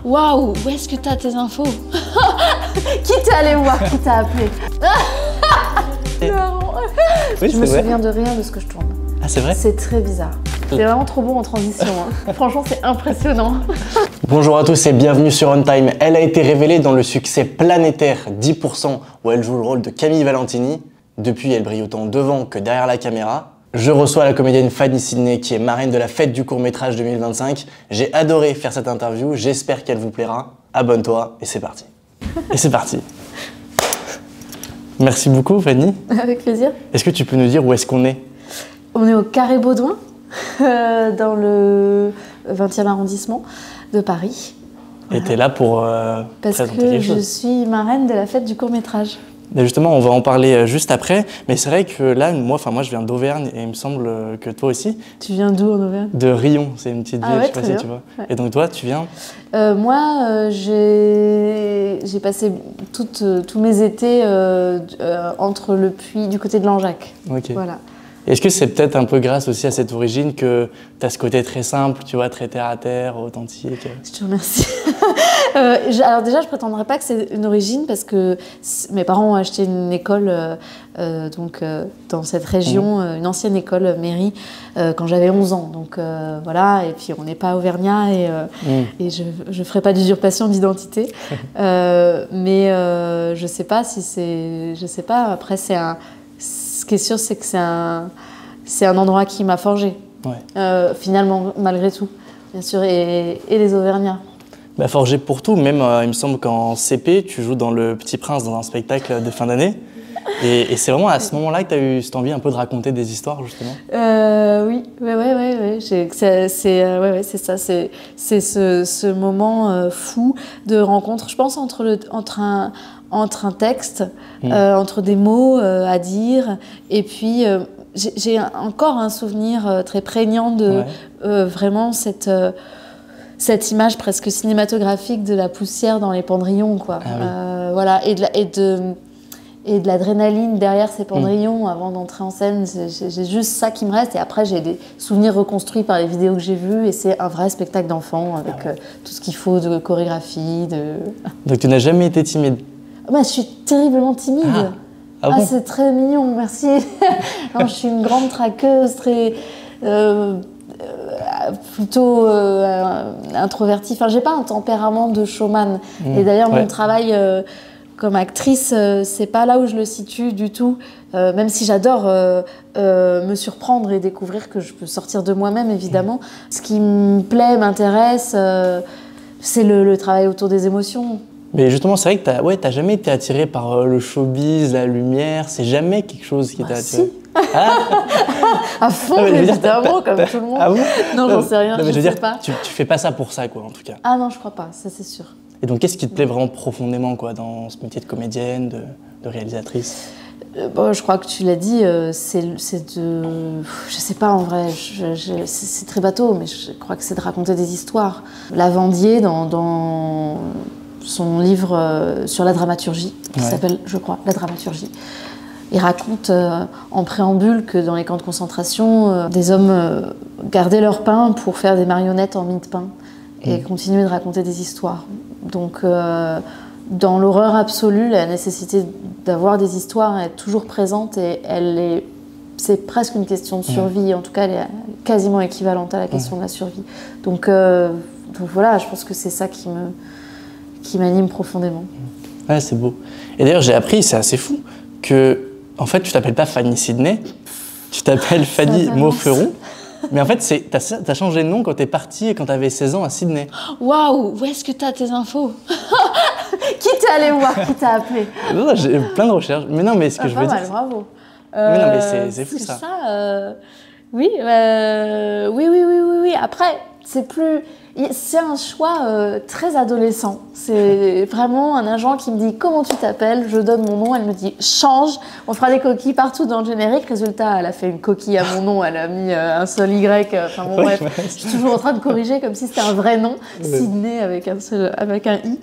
Waouh, où est-ce que t'as tes infos? Qui t'est allé voir? Qui t'a appelé? Non. Oui, Je me souviens de rien de ce que je tourne. Ah, c'est vrai? C'est très bizarre. C'est vraiment trop bon en transition. Hein. Franchement, c'est impressionnant. Bonjour à tous et bienvenue sur On Time. Elle a été révélée dans le succès planétaire 10% où elle joue le rôle de Camille Valentini. Depuis, elle brille autant devant que derrière la caméra. Je reçois la comédienne Fanny Sidney qui est marraine de la fête du court-métrage 2025. J'ai adoré faire cette interview, j'espère qu'elle vous plaira. Abonne-toi et c'est parti. Et c'est parti. Merci beaucoup Fanny. Avec plaisir. Est-ce que tu peux nous dire où est-ce qu'on est? On est au Carré Baudouin, dans le 20e arrondissement de Paris. Voilà. Et t'es là pour parce présenter que quelque chose. je suis marraine de la fête du court-métrage. Et justement, on va en parler juste après, mais c'est vrai que là, moi je viens d'Auvergne et il me semble que toi aussi. Tu viens d'où en Auvergne? De Rion, c'est une petite ville, ouais, je sais pas si tu vois. Ouais. Et donc toi, tu viens? Moi, j'ai passé tous mes étés entre le Puy, du côté de Langeac. Ok. Voilà. Est-ce que c'est peut-être un peu grâce aussi à cette origine que tu as ce côté très simple, tu vois, très terre-à-terre, authentique? Je te remercie. Alors déjà, je prétendrai pas que c'est une origine parce que mes parents ont acheté une école dans cette région, une ancienne école mairie, quand j'avais 11 ans. Donc voilà, et puis on n'est pas auvergnat et je ferai pas d'usurpation d'identité. Mais je sais pas si c'est... Je sais pas, après ce qui est sûr, c'est que c'est un endroit qui m'a forgé. Ouais. Finalement, malgré tout, bien sûr, et les Auvergnats. Bah, forgé pour tout, même il me semble qu'en CP, tu joues dans Le Petit Prince dans un spectacle de fin d'année. Et c'est vraiment à ce moment-là que tu as eu cette envie un peu de raconter des histoires, justement? Oui, c'est ça, c'est ce moment fou de rencontre, je pense, entre un texte, entre des mots à dire, et puis j'ai encore un souvenir très prégnant de vraiment cette image presque cinématographique de la poussière dans les pendrillons, quoi. Ah oui. Voilà, et de l'adrénaline derrière ces pendrillons avant d'entrer en scène. J'ai juste ça qui me reste, et après j'ai des souvenirs reconstruits par les vidéos que j'ai vues, et c'est un vrai spectacle d'enfant avec tout ce qu'il faut de chorégraphie. Donc tu n'as jamais été timide? Je suis terriblement timide. Bon? C'est très mignon, merci. Non, je suis une grande traqueuse, très... plutôt introvertie. Enfin, j'ai pas un tempérament de showman. Et d'ailleurs, mon travail comme actrice, c'est pas là où je le situe du tout. Même si j'adore me surprendre et découvrir que je peux sortir de moi-même, évidemment. Ce qui me plaît, m'intéresse, c'est le travail autour des émotions. Mais justement, c'est vrai que t'as jamais été attirée par le showbiz, la lumière, c'est jamais quelque chose qui t'a attirée? Si. À fond, évidemment, comme tout le monde. Ah bon? Non, j'en sais rien, je sais pas. Tu fais pas ça pour ça, quoi, en tout cas. Ah non, je crois pas, ça c'est sûr. Et donc, qu'est-ce qui te plaît vraiment profondément, quoi, dans ce métier de comédienne, de réalisatrice? Je crois que tu l'as dit, c'est de... Je sais pas, en vrai, c'est très bateau, mais je crois que c'est de raconter des histoires. Lavandier, dans son livre sur la dramaturgie, qui s'appelle, je crois, La dramaturgie. Il raconte en préambule que dans les camps de concentration, des hommes gardaient leur pain pour faire des marionnettes en mie de pain et continuer de raconter des histoires. Donc, dans l'horreur absolue, la nécessité d'avoir des histoires est toujours présente, et c'est presque une question de survie. En tout cas, elle est quasiment équivalente à la question de la survie. Donc voilà, je pense que c'est ça qui m'anime profondément. Ouais, c'est beau. Et d'ailleurs, j'ai appris, c'est assez fou, que en fait, tu t'appelles pas Fanny Sidney, tu t'appelles Fanny Mauferon. Mais en fait, t'as changé de nom quand t'es partie et quand t'avais 16 ans à Sydney. Waouh, où est-ce que t'as tes infos? Qui t'est allé voir? Qui t'a appelé? Non, j'ai plein de recherches. Mais non, mais ce que je veux dire... Bravo. Mais non, mais c'est fou, ça. Oui. Après, c'est un choix très adolescent. C'est vraiment un agent qui me dit « Comment tu t'appelles ?» Je donne mon nom, elle me dit « Change, on fera des coquilles partout dans le générique. » Résultat, elle a fait une coquille à mon nom, elle a mis un seul Y. Enfin bon, bref, je suis toujours en train de corriger comme si c'était un vrai nom, Sidney avec un I.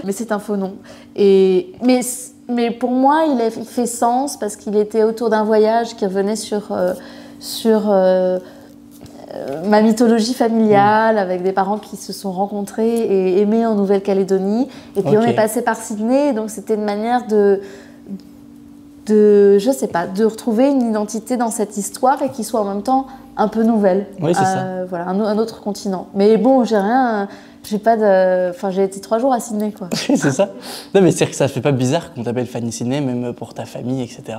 Mais c'est un faux nom. Mais pour moi, il fait sens parce qu'il était autour d'un voyage qui revenait sur ma mythologie familiale avec des parents qui se sont rencontrés et aimés en Nouvelle-Calédonie. Et puis on est passé par Sydney, donc c'était une manière je sais pas, de retrouver une identité dans cette histoire et qui soit en même temps un peu nouvelle. Oui, c'est ça. Voilà, un autre continent. Mais bon, j'ai été 3 jours à Sydney, quoi. C'est ça. Non, mais c'est que ça fait pas bizarre qu'on t'appelle Fanny Sydney, même pour ta famille, etc.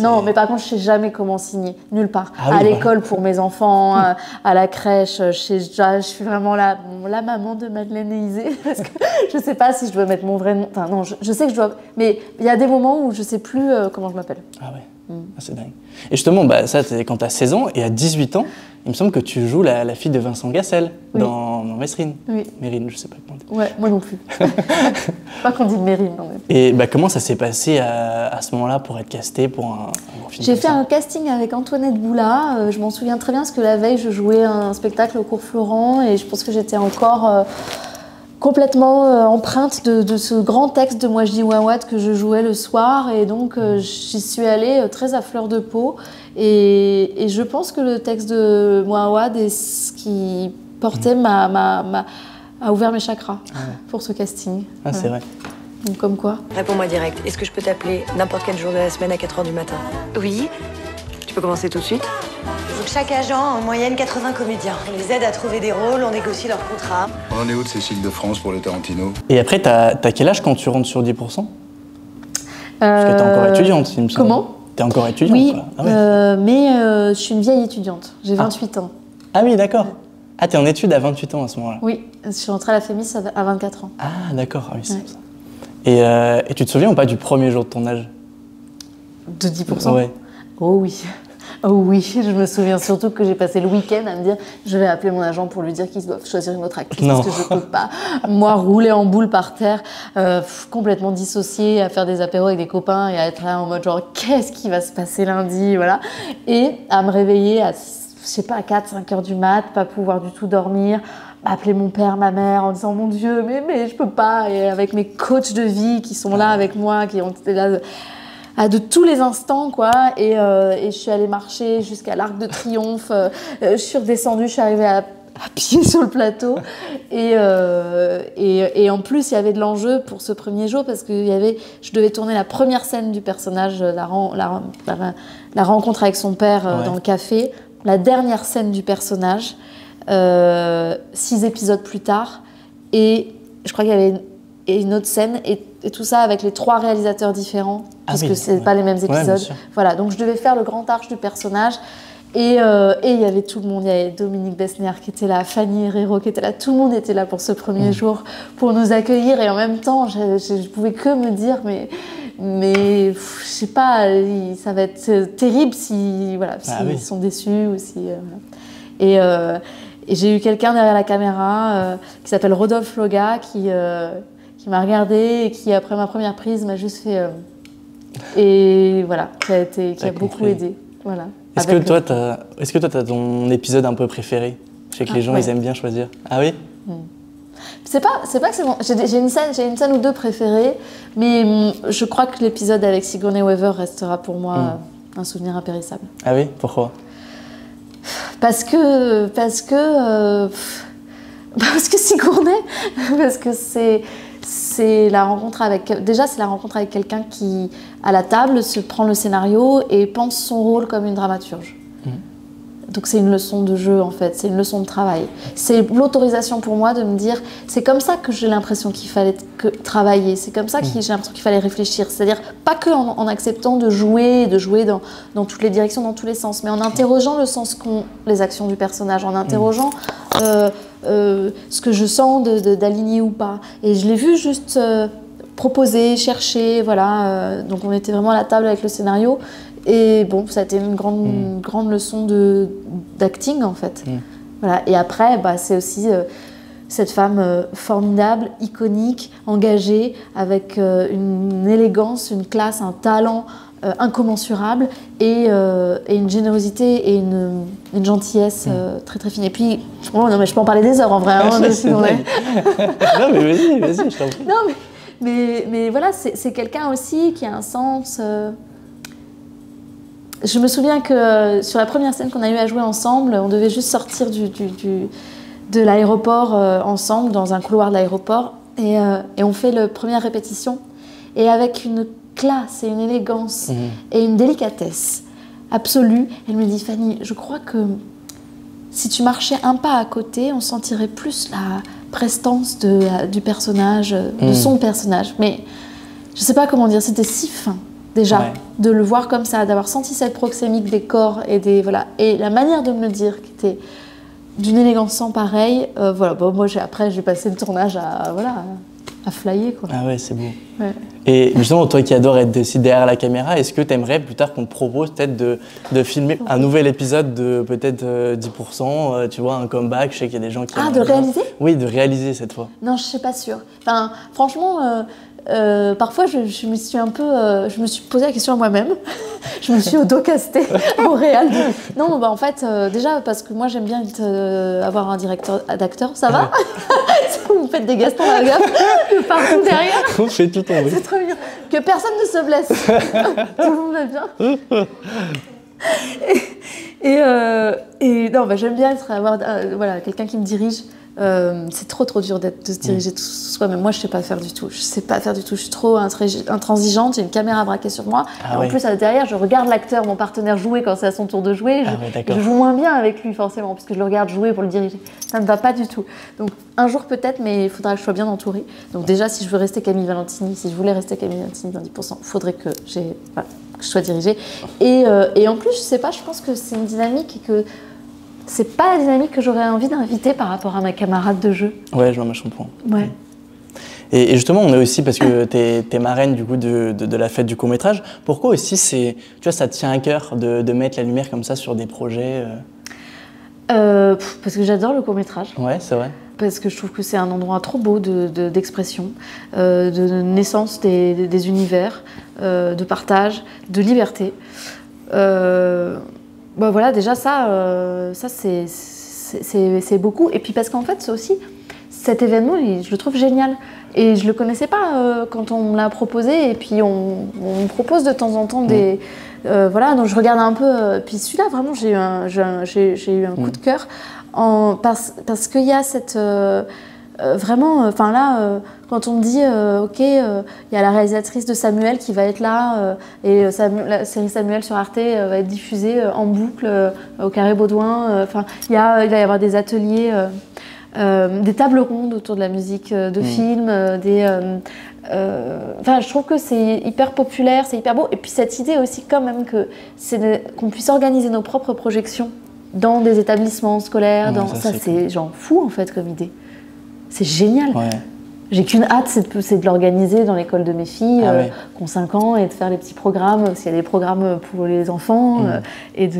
Non, mais par contre, je sais jamais comment signer, nulle part. Oui, à l'école pour mes enfants, à la crèche, je suis vraiment la maman de Madeleine et Isée, parce que je sais pas si je dois mettre mon vrai nom. Enfin non, je sais que je dois, mais il y a des moments où je sais plus comment je m'appelle. Ah ouais. C'est dingue. Et justement, ça, c'est quand tu as 16 ans et à 18 ans, il me semble que tu joues la fille de Vincent Gassel dans Mesrine. Oui. Mérine, je sais pas comment dire. Ouais, moi non plus. Pas qu'on dit Mérine. Non, mais... Et comment ça s'est passé à ce moment-là pour être casté pour un gros film? J'ai fait un casting avec Antoinette Boula. Je m'en souviens très bien parce que la veille, je jouais un spectacle au Cours Florent et je pense que j'étais encore complètement empreinte de ce grand texte de Moi je dis Ouawad que je jouais le soir. Et donc, j'y suis allée très à fleur de peau. Et je pense que le texte de Ouawad est ce qui portait a ouvert mes chakras pour ce casting. Ah, c'est vrai. Donc, comme quoi. Réponds-moi direct. Est-ce que je peux t'appeler n'importe quel jour de la semaine à 4h du matin? Oui. Tu peux commencer tout de suite? Donc chaque agent a en moyenne 80 comédiens. On les aide à trouver des rôles, on négocie leurs contrats. On en est où de Cécile de France pour le Tarantino? Et après, t'as quel âge quand tu rentres sur 10%? Parce que t'es encore étudiante, il me semble. Comment? T'es encore étudiante, Oui, quoi. Ah ouais. mais je suis une vieille étudiante. J'ai 28 ans. Ah oui, d'accord. Ah, t'es en études à 28 ans à ce moment-là? Oui, je suis rentrée à la FEMIS à 24 ans. Ah, d'accord. Ah oui, c'est ça. Et tu te souviens ou pas du premier jour de ton âge? De 10%? Ouais. Oh oui. Oh oui, je me souviens surtout que j'ai passé le week-end à me dire je vais appeler mon agent pour lui dire qu'ils doivent choisir une autre actrice parce que je peux pas. Moi, rouler en boule par terre, complètement dissociée, à faire des apéros avec des copains et à être là en mode genre qu'est-ce qui va se passer lundi, voilà. Et à me réveiller à, je sais pas, à 4-5 heures du mat, pas pouvoir du tout dormir, appeler mon père, ma mère en disant mon Dieu, mais je peux pas. Et avec mes coachs de vie qui sont là avec moi, qui ont été là de tous les instants, quoi. Et je suis allée marcher jusqu'à l'Arc de Triomphe. Je suis redescendue, je suis arrivée à pied sur le plateau. Et en plus, il y avait de l'enjeu pour ce premier jour parce que je devais tourner la première scène du personnage, la rencontre avec son père dans le café, la dernière scène du personnage, 6 épisodes plus tard. Et je crois qu'il y avait une autre scène et tout ça avec les 3 réalisateurs différents parce que c'est pas les mêmes épisodes. Voilà, donc je devais faire le grand arc du personnage et il y avait tout le monde. Il y avait Dominique Besnier qui était là, Fanny Herrero qui était là, tout le monde était là pour ce premier jour pour nous accueillir et en même temps je pouvais que me dire mais je sais pas, ça va être terrible si ils sont déçus ou si et j'ai eu quelqu'un derrière la caméra qui s'appelle Rodolphe Loga qui m'a regardé et qui, après ma première prise, m'a juste fait... et voilà, qui a beaucoup aidé. Voilà. Est-ce que toi, t'as ton épisode un peu préféré? Je sais que les gens, ils aiment bien choisir. Ah oui? C'est pas que c'est bon. J'ai une scène ou 2 préférées, mais je crois que l'épisode avec Sigourney Weaver restera pour moi un souvenir impérissable. Ah oui? Pourquoi? Parce que Sigourney, parce que c'est la rencontre avec quelqu'un qui, à la table, se prend le scénario et pense son rôle comme une dramaturge. Donc c'est une leçon de jeu en fait, c'est une leçon de travail. C'est l'autorisation pour moi de me dire, c'est comme ça que j'ai l'impression qu'il fallait travailler, c'est comme ça que j'ai l'impression qu'il fallait réfléchir. C'est-à-dire pas que en acceptant de jouer dans toutes les directions, dans tous les sens, mais en interrogeant le sens qu'ont les actions du personnage, en interrogeant ce que je sens d'aligner ou pas. Et je l'ai vu juste proposer, chercher, voilà. Donc on était vraiment à la table avec le scénario. Et bon, ça a été une grande leçon d'acting en fait. Voilà. Et après, c'est aussi cette femme formidable, iconique, engagée, avec une élégance, une classe, un talent incommensurable et une générosité et une gentillesse très très fine. Et puis, non mais je peux en parler des heures en vrai. Hein, non mais vas-y, je t'en prie. Non mais voilà, c'est quelqu'un aussi qui a un sens... Je me souviens que sur la première scène qu'on a eu à jouer ensemble, on devait juste sortir de l'aéroport ensemble, dans un couloir de l'aéroport, et on fait la première répétition, et avec une classe et une élégance et une délicatesse absolue, elle me dit « Fanny, je crois que si tu marchais un pas à côté, on sentirait plus la prestance du personnage, de son personnage. » Mais je sais pas comment dire, c'était si fin. Déjà, de le voir comme ça, d'avoir senti cette proxémique des corps et voilà. Et la manière de me le dire, qui était d'une élégance sans pareille, voilà. Bon, moi, après, j'ai passé le tournage à flyer, quoi. Ah ouais, c'est beau. Ouais. Et justement, toi qui adores être aussi derrière la caméra, est-ce que tu aimerais plus tard qu'on te propose peut-être de filmer un nouvel épisode de peut-être 10%, tu vois, un comeback? Je sais qu'il y a des gens qui... Ah, de réaliser? Oui, de réaliser cette fois. Non, je suis pas sûre. Enfin, franchement... parfois, je me suis posé la question à moi-même. Je me suis auto-castée au réel. Non, bah en fait, déjà parce que moi j'aime bien avoir un directeur d'acteur. Ça va? Vous faites des Gastons à la gaffe partout derrière. On fait tout tomber. C'est trop bien. Que personne ne se blesse. Tout le monde va bien. Et non, bah, j'aime bien avoir voilà, quelqu'un qui me dirige. C'est trop dur de se diriger tout soi-même. Moi, je sais pas faire du tout. Je sais pas faire du tout. Je suis trop intransigeante. J'ai une caméra braquée sur moi. En plus, derrière, je regarde l'acteur, mon partenaire jouer quand c'est à son tour de jouer. Je joue moins bien avec lui forcément, parce que je le regarde jouer pour le diriger. Ça ne va pas du tout. Donc, un jour peut-être, mais il faudra que je sois bien entourée. Donc déjà, si je veux rester Camille Valentini, si je voulais rester Camille Valentini dans 10%, il faudrait que que je sois dirigée. Et en plus, je sais pas. Je pense que c'est une dynamique et que c'est pas la dynamique que j'aurais envie d'inviter par rapport à ma camarade de jeu. Ouais, je comprends. Ouais. Et justement, on est aussi, parce que t'es marraine du coup de la fête du court-métrage, pourquoi aussi tu vois, ça te tient à cœur de mettre la lumière comme ça sur des projets Parce que j'adore le court-métrage. Ouais, c'est vrai. Parce que je trouve que c'est un endroit trop beau d'expression, de naissance des univers, de partage, de liberté. Bah voilà, déjà ça c'est beaucoup. Et puis parce qu'en fait, c'est aussi cet événement, je le trouve génial. Et je le connaissais pas quand on me l'a proposé. Et puis on me propose de temps en temps des... voilà, donc je regarde un peu. Puis celui-là, vraiment, j'ai eu un coup de cœur parce qu'il y a cette... vraiment, enfin là, quand on me dit, ok, il y a la réalisatrice de Samuel qui va être là, et la série Samuel sur Arte va être diffusée en boucle au Carré Baudouin. Enfin, il va y avoir des ateliers, des tables rondes autour de la musique de film, enfin, je trouve que c'est hyper populaire, c'est hyper beau. Et puis cette idée aussi, quand même, qu'on puisse organiser nos propres projections dans des établissements scolaires. Ça c'est genre fou en fait comme idée. C'est génial. Ouais. J'ai qu'une hâte, c'est de l'organiser dans l'école de mes filles qui ont 5 ans et de faire les petits programmes, s'il y a des programmes pour les enfants. Et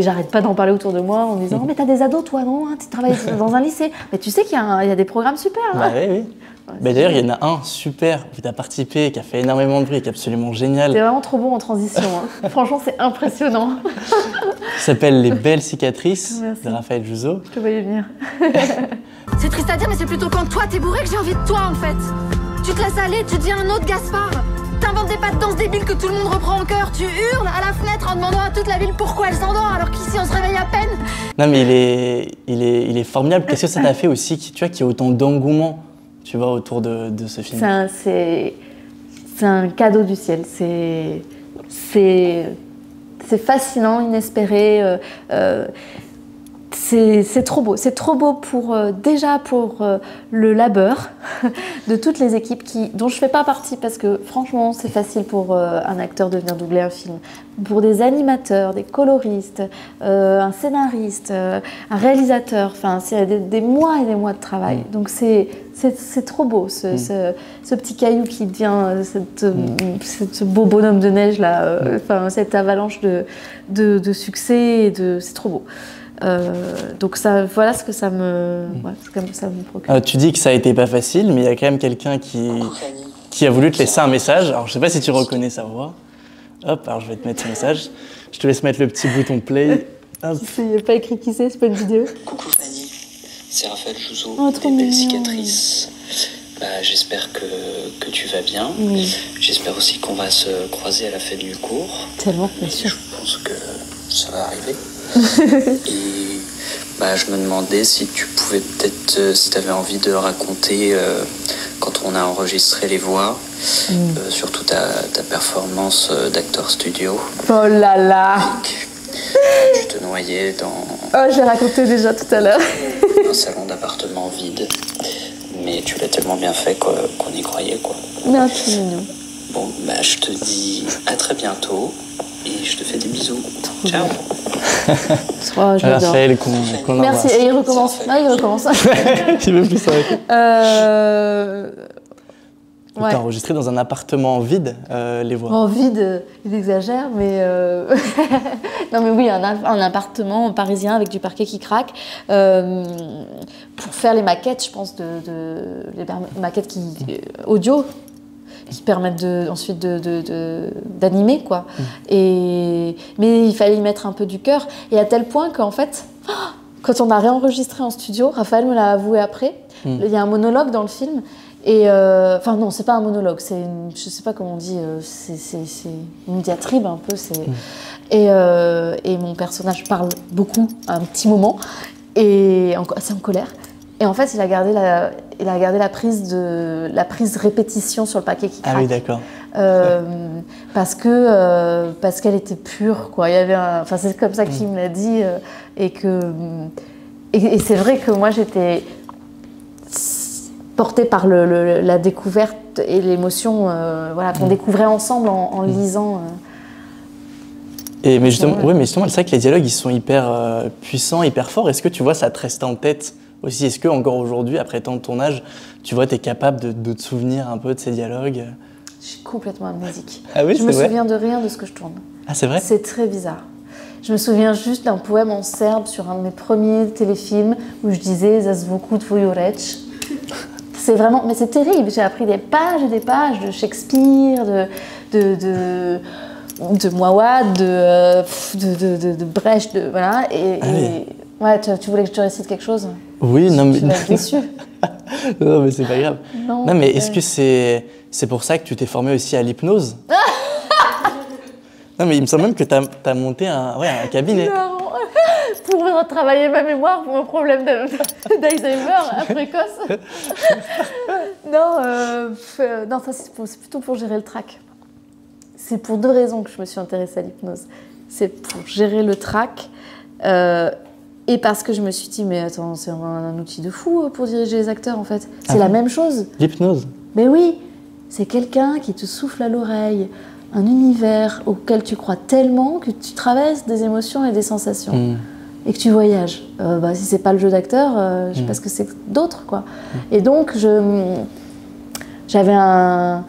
j'arrête pas d'en parler autour de moi en disant « Mais t'as des ados toi, non? Tu travailles dans un lycée. Mais tu sais qu'il y a des programmes super. » Oui. Ouais, d'ailleurs, il y en a un super où tu as participé, qui a fait énormément de bruit, qui est absolument génial. C'est vraiment trop bon en transition. Franchement, c'est impressionnant. Ça s'appelle Les Belles Cicatrices de Raphaël Juzo. Je te voyais venir. C'est triste à dire, mais c'est plutôt quand toi t'es bourré que j'ai envie de toi en fait. Tu te laisses aller, tu deviens un autre Gaspard. T'inventes des pas de danse débiles que tout le monde reprend en chœur. Tu hurles à la fenêtre en demandant à toute la ville pourquoi elle s'endort alors qu'ici on se réveille à peine. Non mais il est formidable. Qu'est-ce que ça t'a fait aussi, tu vois, qu'il y ait autant d'engouement, tu vois, autour de ce film? C'est un cadeau du ciel. C'est fascinant, inespéré. C'est trop beau. C'est trop beau déjà pour le labeur de toutes les équipes dont je ne fais pas partie parce que franchement, c'est facile pour un acteur de venir doubler un film. Pour des animateurs, des coloristes, un scénariste, un réalisateur. Enfin, c'est des mois et des mois de travail. Donc c'est trop beau, ce petit caillou qui devient ce beau bonhomme de neige là. Cette avalanche de succès. C'est trop beau. Donc voilà ce que ça me procure. Tu dis que ça a été pas facile, mais il y a quand même quelqu'un qui a voulu te laisser un message. Alors je sais pas si tu reconnais sa voix. Hop, alors je vais te mettre ce message. Je te laisse mettre le petit bouton play. Hop. Il n'y a pas écrit qui c'est pas une vidéo. Coucou Fanny, c'est Raphaël Juzo, Oh, des Belles Cicatrices. J'espère que tu vas bien. Oui. J'espère aussi qu'on va se croiser à la fin du cours. Tellement, bien sûr. Je pense que ça va arriver. Et je me demandais si tu pouvais peut-être, si tu avais envie de raconter quand on a enregistré les voix, surtout ta performance d'acteur studio. Oh là là. Tu te noyais dans... Oh, je l'ai raconté déjà tout à l'heure. un salon d'appartement vide. Mais tu l'as tellement bien fait qu'on y croyait, quoi. Non, c'est mignon. Bon, je te dis à très bientôt et je te fais des bisous. Ciao. Oh, je l'adore. Raphaël, qu'on Merci. embrasse. Et il recommence. Non, il recommence. Il veut plus s'arrêter. Ouais. T'as enregistré dans un appartement vide, les voix. En vide, il exagère, mais... non, mais oui, un appartement parisien avec du parquet qui craque. Pour faire les maquettes, je pense, les maquettes audio, qui permettent ensuite d'animer, quoi. Mais il fallait y mettre un peu du cœur. Et à tel point qu'en fait, quand on a réenregistré en studio, Raphaël me l'a avoué après, il y a un monologue dans le film. Et enfin non, c'est pas un monologue, c'est je sais pas comment on dit, c'est une diatribe un peu. Et mon personnage parle beaucoup à un petit moment et assez en colère. Et en fait, il a gardé la prise répétition sur le paquet qui craque. Ah oui, d'accord. Parce qu'elle était pure, quoi. Il y avait enfin c'est comme ça qu'il me l'a dit et c'est vrai que moi j'étais portée par la découverte et l'émotion qu'on découvrait ensemble en lisant. Mais justement, c'est vrai que les dialogues ils sont hyper puissants, hyper forts. Est-ce que tu vois, ça te reste en tête aussi? Est-ce que encore aujourd'hui, après tant de tournage, tu vois, tu es capable de te souvenir un peu de ces dialogues? Je suis complètement amnésique. Ah oui, je me souviens de rien de ce que je tourne. Ah, c'est vrai? C'est très bizarre. Je me souviens juste d'un poème en serbe sur un de mes premiers téléfilms où je disais « Zazvuku tvojurech ». C'est vraiment, mais c'est terrible. J'ai appris des pages et des pages de Shakespeare, de Mouawad, de Brecht, voilà. Ouais, tu voulais que je te récite quelque chose? Oui, non mais. Tu vas être déçu. Non, mais c'est pas grave. Non, mais est-ce que c'est pour ça que tu t'es formé aussi à l'hypnose? Non, mais il me semble même que t'as monté un cabinet. Non. Pour retravailler ma mémoire pour mon problème d'Alzheimer précoce. Non, ça c'est plutôt pour gérer le trac. C'est pour deux raisons que je me suis intéressée à l'hypnose. C'est pour gérer le trac et parce que je me suis dit, mais attends, c'est un outil de fou pour diriger les acteurs en fait. C'est la même chose. L'hypnose? Mais oui, c'est quelqu'un qui te souffle à l'oreille un univers auquel tu crois tellement que tu traverses des émotions et des sensations. Et que tu voyages. Si c'est pas le jeu d'acteur, je sais pas ce que c'est d'autre, quoi. Et donc, j'avais un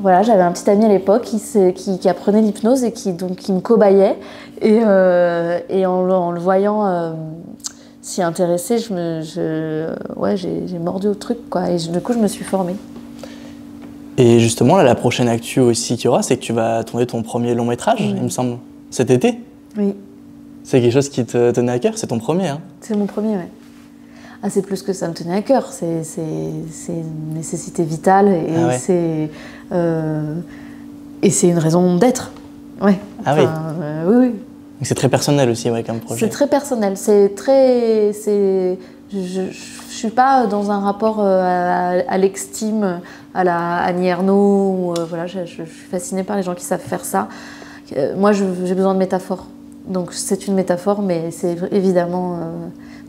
petit ami à l'époque qui apprenait l'hypnose et qui me cobayait. Et en le voyant s'y intéresser, j'ai mordu au truc, quoi. Et du coup, je me suis formée. Et justement, là, la prochaine actu aussi qu'il y aura, c'est que tu vas tourner ton premier long métrage, il me semble, cet été. Oui. C'est quelque chose qui te tenait à cœur? C'est ton premier, hein? C'est mon premier, oui. Ah, c'est plus que ça me tenait à cœur. C'est une nécessité vitale et c'est une raison d'être. Ouais. Ah oui. Oui. Donc c'est très personnel aussi, comme projet. C'est très personnel. Je suis pas dans un rapport à l'extime, à la Annie Ernaux. Je suis fascinée par les gens qui savent faire ça. Moi, j'ai besoin de métaphores. Donc c'est une métaphore, mais c'est évidemment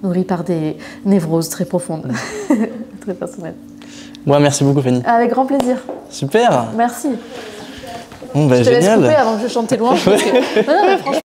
nourri par des névroses très profondes, très personnelles. Merci beaucoup, Fanny. Avec grand plaisir. Super. Merci. Bon, je te laisse couper avant que je chante loin. Non, mais franchement.